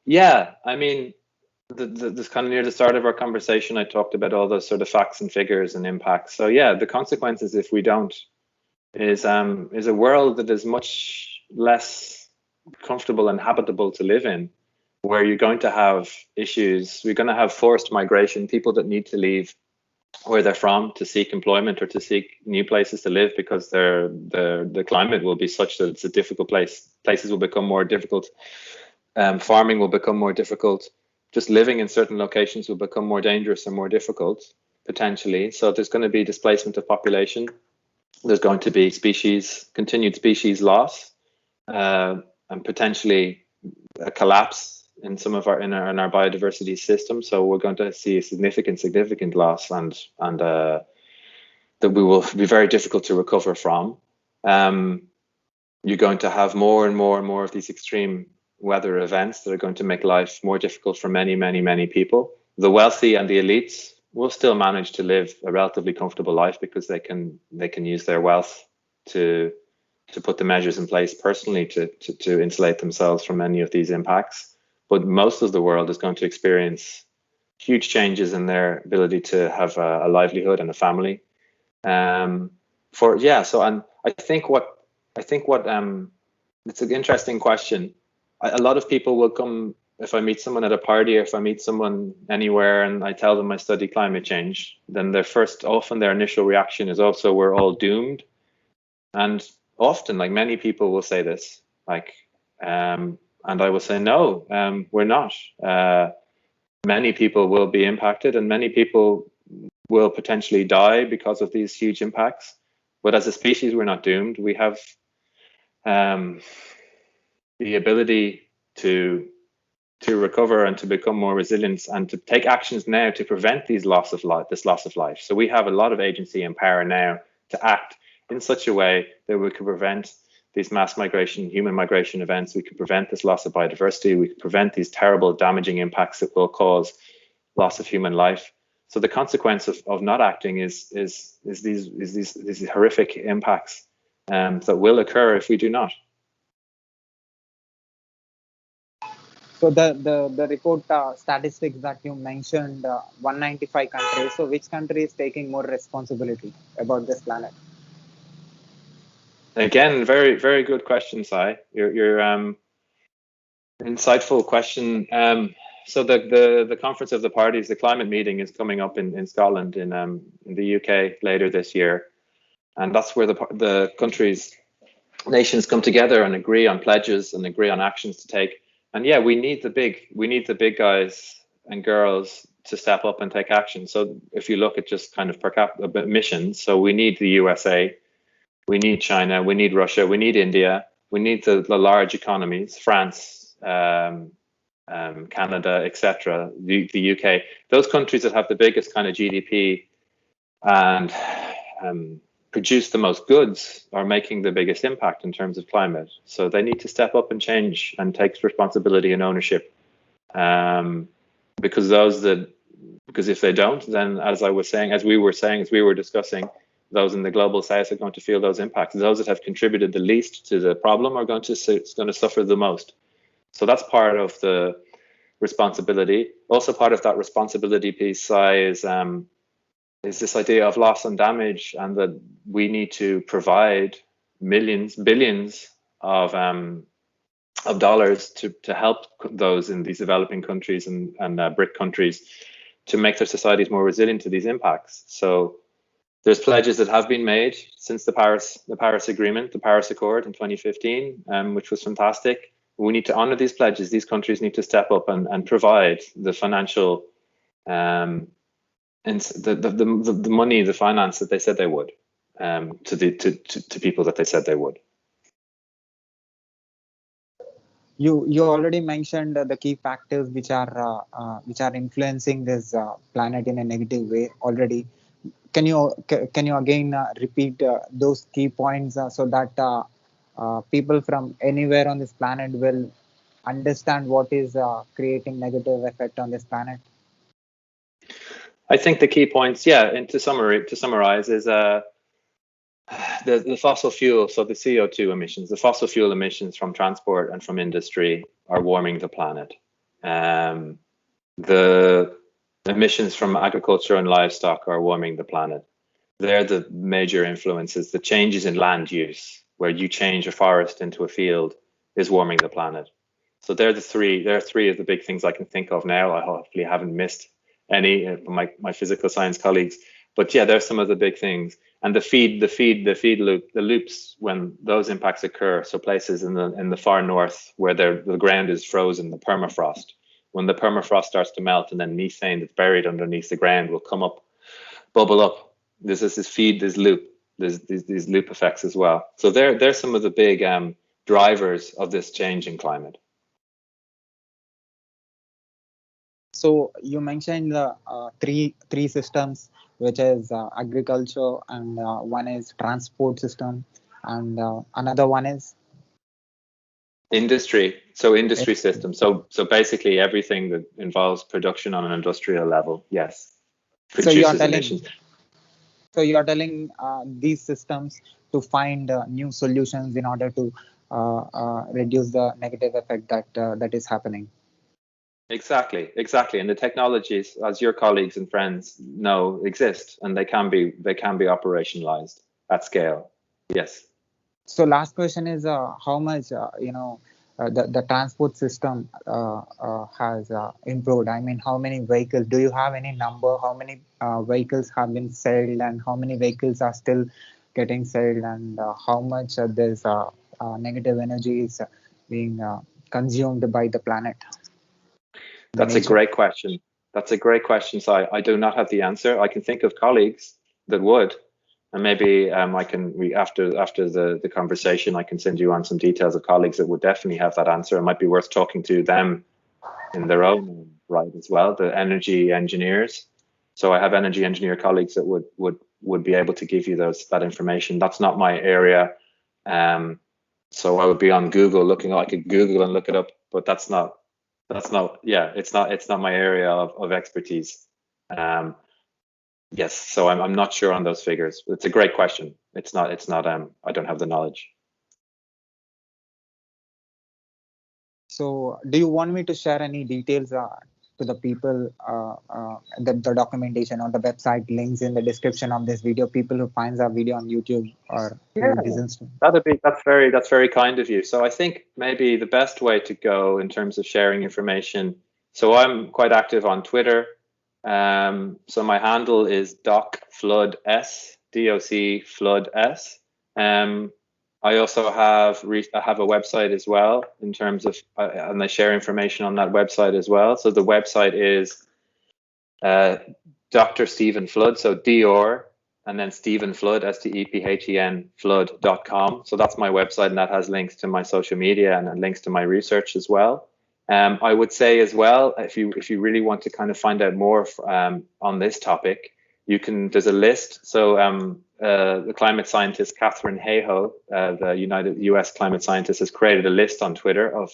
Yeah, I mean, this kind of near the start of our conversation, I talked about all those sort of facts and figures and impacts. So yeah, the consequences if we don't is a world that is much less comfortable and habitable to live in, where you're going to have issues. We're going to have forced migration, people that need to leave where they're from to seek employment or to seek new places to live because the climate will be such that it's a difficult place. Places will become more difficult. Farming will become more difficult. Just living in certain locations will become more dangerous and more difficult potentially. So there's going to be displacement of population. There's going to be continued species loss, and potentially a collapse in some of our biodiversity system. So we're going to see a significant loss, and that we will be very difficult to recover from. You're going to have more and more of these extreme weather events that are going to make life more difficult for many people. The wealthy and the elites will still manage to live a relatively comfortable life because they can use their wealth to put the measures in place personally to insulate themselves from any of these impacts. But most of the world is going to experience huge changes in their ability to have a livelihood and a family. So and I think what it's an interesting question. A lot of people will come, if I meet someone at a party or if I meet someone anywhere and I tell them I study climate change, then often their initial reaction is also, we're all doomed. And often, like many people will say this, and I will say, no, we're not. Many people will be impacted and many people will potentially die because of these huge impacts. But as a species, we're not doomed. We have the ability to recover and to become more resilient and to take actions now to prevent this loss of life. So we have a lot of agency and power now to act in such a way that we can prevent these mass migration, human migration events. We can prevent this loss of biodiversity. We can prevent these terrible damaging impacts that will cause loss of human life. So the consequence of not acting is these horrific impacts that will occur if we do not. So the report statistics that you mentioned, 195 countries. So which country is taking more responsibility about this planet? Again, very good question, Sai. Your insightful question. So the Conference of the Parties, the climate meeting, is coming up in Scotland in the UK later this year, and that's where the nations come together and agree on pledges and agree on actions to take. And yeah, we need the big guys and girls to step up and take action. So if you look at just kind of per capita emissions, so we need the USA, we need China, we need Russia, we need India, we need the large economies, France, Canada, etc., the UK, those countries that have the biggest kind of GDP and produce the most goods are making the biggest impact in terms of climate. So they need to step up and change and take responsibility and ownership. Because if they don't, then as we were discussing, those in the global south are going to feel those impacts. Those that have contributed the least to the problem are going to suffer the most. So that's part of the responsibility. Also part of that responsibility piece, Sai, is this idea of loss and damage, and that we need to provide billions of dollars to help those in these developing countries and BRIC countries to make their societies more resilient to these impacts. So there's pledges that have been made since the Paris Agreement, the Paris Accord in 2015, which was fantastic. We need to honor these pledges. These countries need to step up and provide the financial and the money, the finance that they said they would to people that they said they would. You already mentioned the key factors which are influencing this planet in a negative way already. Can you again repeat those key points so that people from anywhere on this planet will understand what is creating negative effect on this planet? I think the key points, and to summarize, is the fossil fuel, so the CO2 emissions, the fossil fuel emissions from transport and from industry are warming the planet. The emissions from agriculture and livestock are warming the planet. They're the major influences. The changes in land use, where you change a forest into a field, is warming the planet. So they're three of the big things I can think of now. I hopefully haven't missed any of my physical science colleagues. But yeah, there's some of the big things. And the feed loop, the loops when those impacts occur. So places in the far north where the ground is frozen, the permafrost. When the permafrost starts to melt, and then methane that's buried underneath the ground will come up, bubble up. There's this loop. There's these loop effects as well. So they're some of the big drivers of this change in climate. So you mentioned the three systems, which is agriculture, and one is transport system, and another one is industry. So industry system. So basically everything that involves production on an industrial level. Yes. So you are telling these systems to find new solutions in order to reduce the negative effect that is happening. Exactly. And the technologies, as your colleagues and friends know, exist, and they can be operationalized at scale. Yes. So last question is how much the transport system has improved. I mean, how many vehicles? Do you have any number? How many vehicles have been sold, and how many vehicles are still getting sold, and how much this negative energy is being consumed by the planet? That's a great question. So I do not have the answer. I can think of colleagues that would, and maybe after the conversation, I can send you on some details of colleagues that would definitely have that answer. It might be worth talking to them in their own right as well, the energy engineers. So I have energy engineer colleagues that would be able to give you that information. That's not my area. So I would be on Google I could Google and look it up, but it's not my area of expertise. Yes, so I'm not sure on those figures. It's a great question. It's not I don't have the knowledge. So do you want me to share any details to the people, the documentation or the website links in the description of this video, people who finds our video on YouTube or listens to? That's very kind of you. So I think maybe the best way to go in terms of sharing information. So I'm quite active on Twitter. So my handle is DocFloodS, DOC Flood S. I also have a website as well in terms of, and I share information on that website as well. So the website is Dr. Stephen Flood, so Dr. and then Stephen Flood, STEPHEN Flood.com. So that's my website, and that has links to my social media and links to my research as well. I would say as well, if you really want to kind of find out more on this topic, there's a list. So the climate scientist Catherine Hayhoe, the US climate scientist, has created a list on Twitter of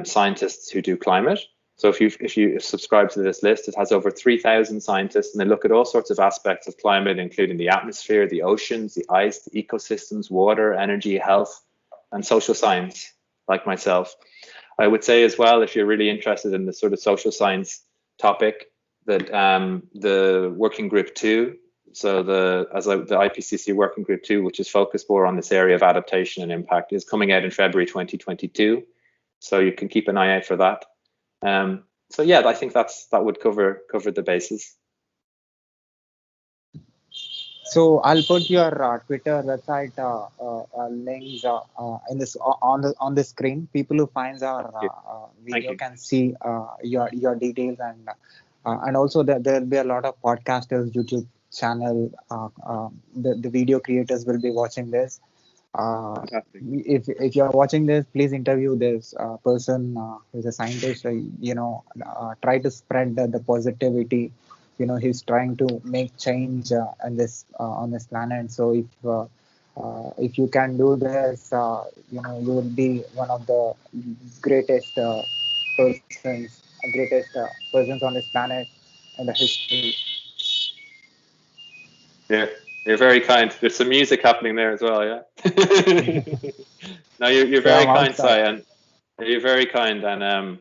scientists who do climate. So if you subscribe to this list, it has over 3,000 scientists, and they look at all sorts of aspects of climate, including the atmosphere, the oceans, the ice, the ecosystems, water, energy, health, and social science, like myself. I would say as well, if you're really interested in the sort of social science topic, that the working group 2, so the IPCC working group 2, which is focused more on this area of adaptation and impact, is coming out in February 2022. So you can keep an eye out for that. So yeah, I think that would cover the bases. So I'll put your Twitter website links in this on the screen. People who finds our video can see your details, and also there'll be a lot of podcasters, YouTube channel. The video creators will be watching this. If you're watching this, please interview this person who's a scientist. Try to spread the positivity. He's trying to make change on this planet. So if you can do this, you will be one of the greatest persons, persons on this planet in the history. Yeah, you're very kind. There's some music happening there as well, yeah. No, you're very kind, Sai, and you're very kind, and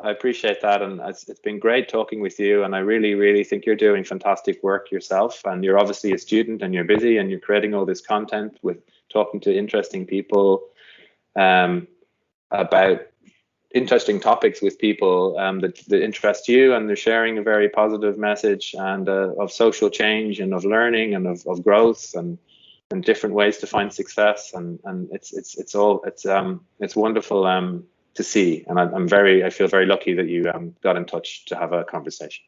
I appreciate that, and it's been great talking with you, and I really, really think you're doing fantastic work yourself, and you're obviously a student, and you're busy, and you're creating all this content with talking to interesting people about interesting topics with people that interest you, and they're sharing a very positive message and of social change and of learning and of growth and different ways to find success, and it's wonderful to see, and I feel very lucky that you got in touch to have a conversation.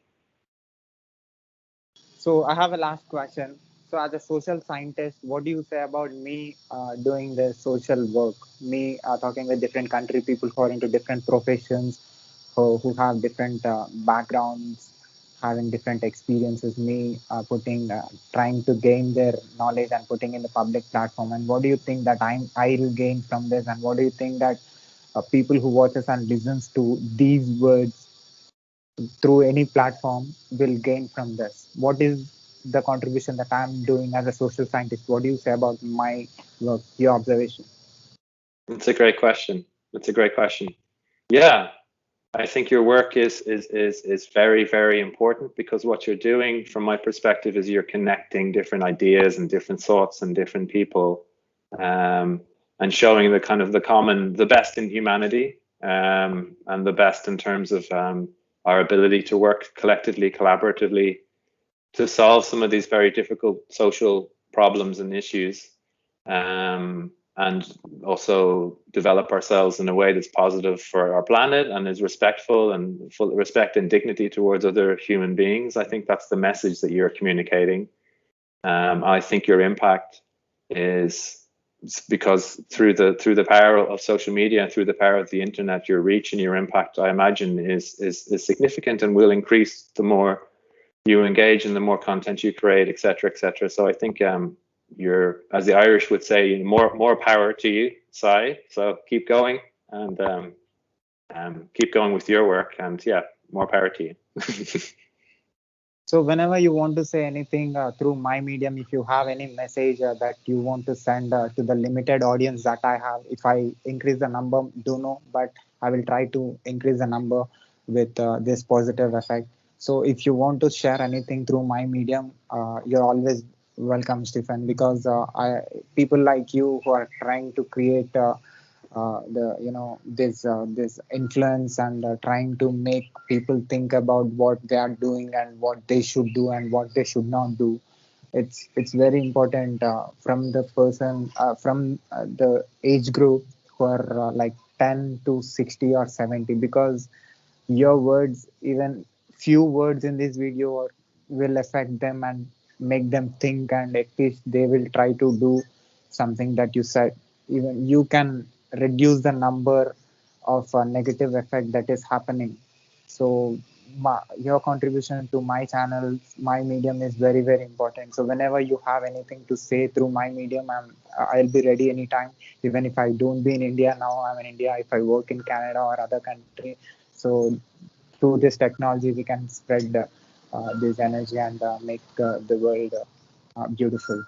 So I have a last question. So as a social scientist, what do you say about me doing the social work? Me talking with different country people who are into different professions, who have different backgrounds, having different experiences. Me trying to gain their knowledge and putting in the public platform. And what do you think that I'll gain from this? And what do you think that people who watches and listens to these words through any platform will gain from this? What is the contribution that I'm doing as a social scientist? What do you say about my work, your observation? It's a great question. Yeah, I think your work is very, very important, because what you're doing, from my perspective, is you're connecting different ideas and different thoughts and different people, and showing the best in humanity, and the best in terms of our ability to work collectively, collaboratively, to solve some of these very difficult social problems and issues, and also develop ourselves in a way that's positive for our planet and is respectful and full respect and dignity towards other human beings. I think that's the message that you're communicating. I think your impact is because through the power of social media and through the power of the internet, your reach and your impact, I imagine, is significant and will increase the more you engage and the more content you create, etc., etc. So I think you're, as the Irish would say, more power to you, Sai. So keep going, and keep going with your work, and yeah, more power to you. So whenever you want to say anything through my medium, if you have any message that you want to send to the limited audience that I have, if I increase the number, do know, but I will try to increase the number with this positive effect. So if you want to share anything through my medium, you're always welcome, Stephen, because people like you who are trying to create this influence and trying to make people think about what they are doing and what they should do and what they should not do. It's very important from the person from the age group who are like 10 to 60 or 70, because your words, even few words in this video, will affect them and make them think, and at least they will try to do something that you said. Even you can reduce the number of negative effect that is happening. So your contribution to my channel, my medium is very, very important. So whenever you have anything to say through my medium, I'll be ready anytime. Even if I don't be in India now, I'm in India. If I work in Canada or other country, so through this technology, we can spread this energy and make the world beautiful.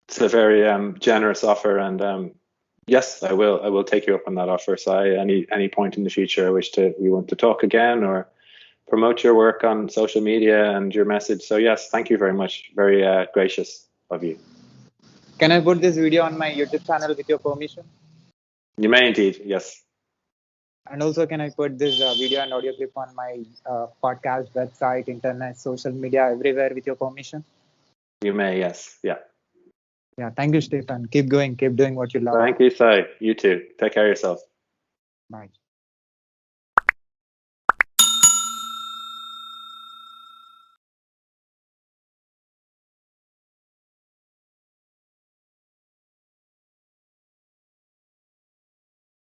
It's a very generous offer, and yes, I will take you up on that offer. So any point in the future we want to talk again or promote your work on social media and your message. So yes, thank you very much. Very gracious of you. Can I put this video on my YouTube channel with your permission? You may indeed, yes. And also, can I put this video and audio clip on my podcast, website, internet, social media, everywhere with your permission? You may, yes. Yeah. Yeah. Thank you, Stefan. Keep going. Keep doing what you love. Thank you, Sai. You too. Take care of yourself. Bye.